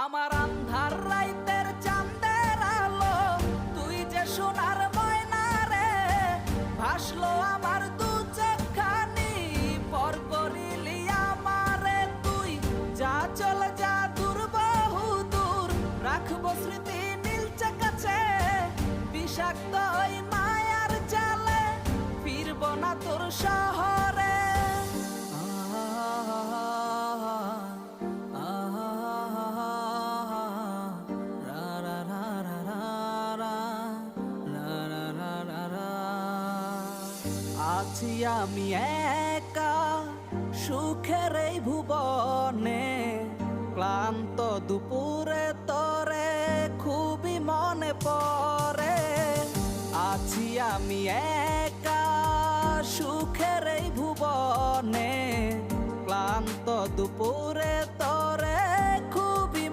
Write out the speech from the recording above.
আমার আন্ধার রাইতের চাঁদের আলো, তুই যে সোনার ময়না রে, ভাসলো আমার দু চোখখানি, পর করিলি আমারে তুই। যা চলে যা দূর বহু দূর, রাখবো স্মৃতি নীলচে কাছে, বিষাক্ত ওই মায়ার জালে ফিরব না তোর শহরে। আছি আমি একা সুখের এই ভুবনে, ক্লান্ত দুপুরে তোরে খুবই মনে পড়ে। আছি আমি একা সুখের এই ভুবনে, ক্লান্ত দুপুর